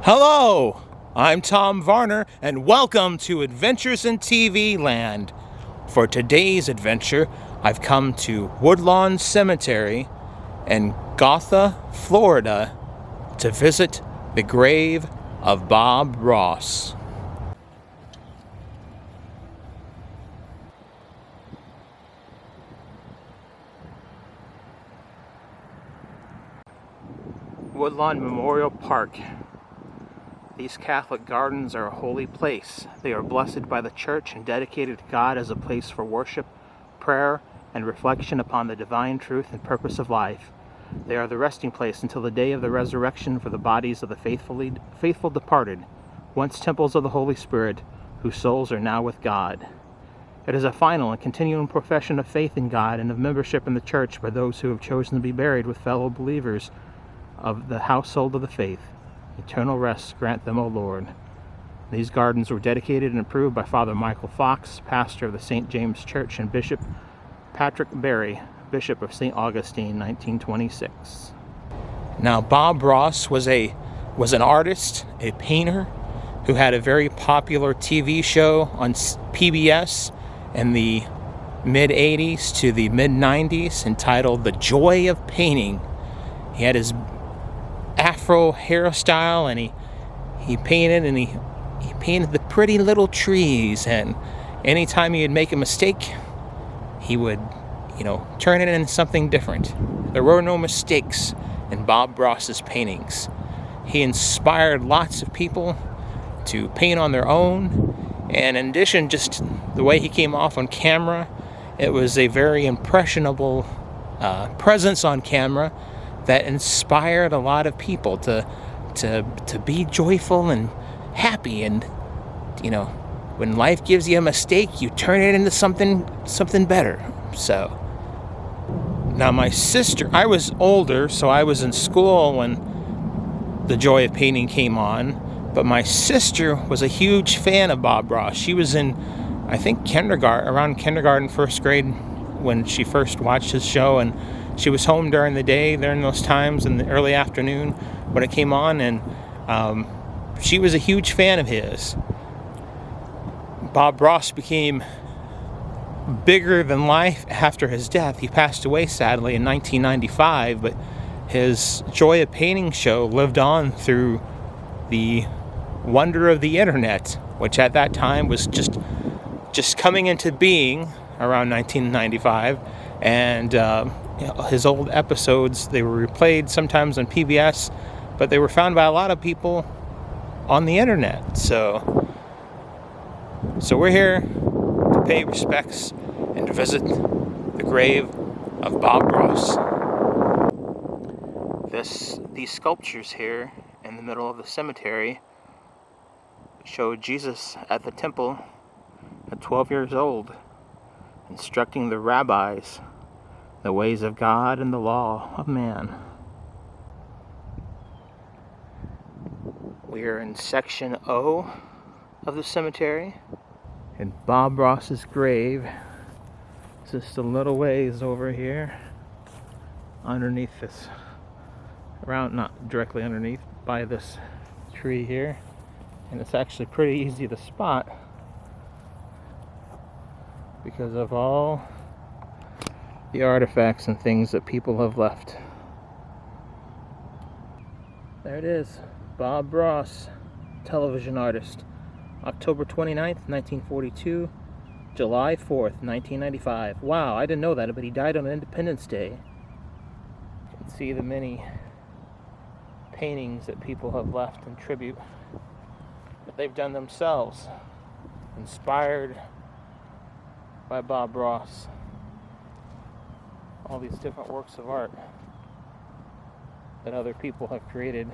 Hello, I'm Tom Varner, and welcome to Adventures in TV Land. For today's adventure, I've come to Woodlawn Cemetery in Gotha, Florida, to visit the grave of Bob Ross. Woodlawn Memorial Park. These Catholic gardens are a holy place. They are blessed by the Church and dedicated to God as a place for worship, prayer, and reflection upon the divine truth and purpose of life. They are the resting place until the day of the resurrection for the bodies of the faithful departed, once temples of the Holy Spirit, whose souls are now with God. It is a final and continuing profession of faith in God and of membership in the Church by those who have chosen to be buried with fellow believers of the household of the faith. Eternal rest grant them, O Lord. These gardens were dedicated and approved by Father Michael Fox, pastor of the St. James Church, and Bishop Patrick Berry, Bishop of St. Augustine, 1926. Now, Bob Ross was an artist, a painter, who had a very popular TV show on PBS in the mid-'80s to the mid-'90s entitled The Joy of Painting. He had his afro hairstyle, and he painted the pretty little trees, and anytime he'd make a mistake, he would turn it into something different. There were no mistakes in Bob Ross's paintings. He inspired lots of people to paint on their own, and in addition, just the way he came off on camera, it was a very impressionable presence on camera that inspired a lot of people to be joyful and happy. And when life gives you a mistake, you turn it into something better. So now my sister, I was older, so I was in school when The Joy of Painting came on, but my sister was a huge fan of Bob Ross. She was in, I think, around kindergarten, first grade, when she first watched his show, and she was home during the day, during those times in the early afternoon when it came on, and she was a huge fan of his. Bob Ross became bigger than life after his death. He passed away, sadly, in 1995, but his Joy of Painting show lived on through the wonder of the internet, which at that time was just coming into being around 1995, and his old episodes, they were replayed sometimes on PBS, but they were found by a lot of people on the internet. So we're here to pay respects and to visit the grave of Bob Ross. These sculptures here in the middle of the cemetery show Jesus at the temple at 12 years old, instructing the rabbis the ways of God and the law of man. We are in section O of the cemetery, and Bob Ross's grave is just a little ways over here, underneath this, not directly underneath, by this tree here, and it's actually pretty easy to spot because of all the artifacts and things that people have left. There it is, Bob Ross, television artist, October 29th, 1942, July 4th, 1995. Wow, I didn't know that, but he died on Independence Day. You can see the many paintings that people have left in tribute that they've done themselves, inspired by Bob Ross. All these different works of art that other people have created.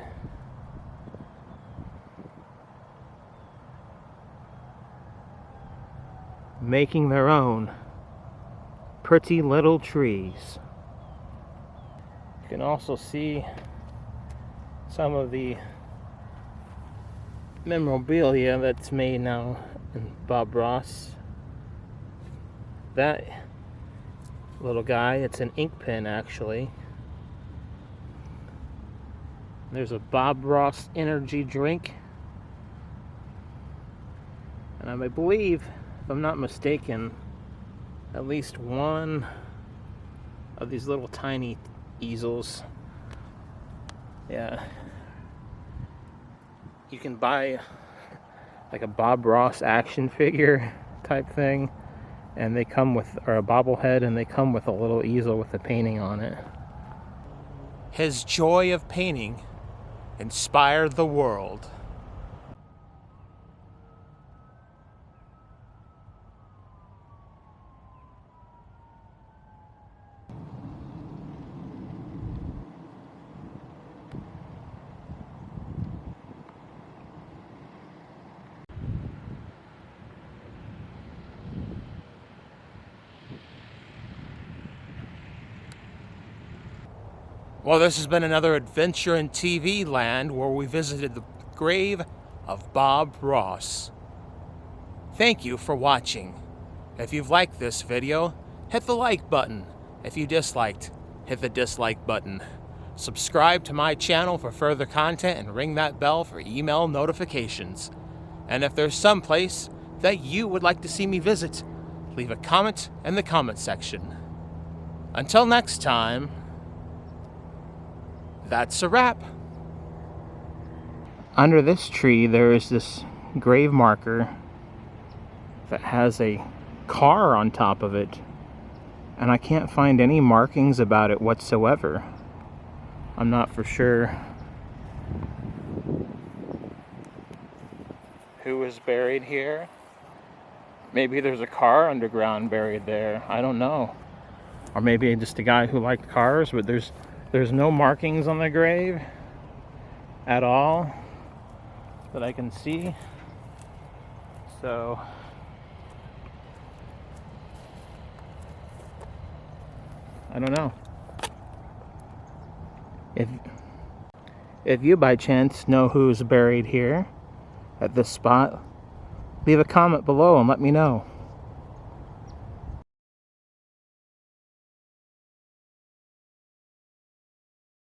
Making their own pretty little trees. You can also see some of the memorabilia that's made now in Bob Ross. That little guy, it's an ink pen actually. There's a Bob Ross energy drink. And I believe, if I'm not mistaken, at least one of these little tiny easels. Yeah. You can buy like a Bob Ross action figure type thing, and they come with, or a bobblehead, and they come with a little easel with a painting on it. His joy of painting inspired the world. Well, this has been another adventure in TV land where we visited the grave of Bob Ross. Thank you for watching. If you've liked this video, hit the like button. If you disliked, hit the dislike button. Subscribe to my channel for further content and ring that bell for email notifications. And if there's some place that you would like to see me visit, leave a comment in the comment section. Until next time, that's a wrap. Under this tree, there is this grave marker that has a car on top of it, and I can't find any markings about it whatsoever. I'm not for sure who is buried here. Maybe there's a car underground buried there. I don't know. Or maybe just a guy who liked cars, but there's no markings on the grave at all that I can see. So I don't know. If you by chance know who's buried here at this spot, leave a comment below and let me know.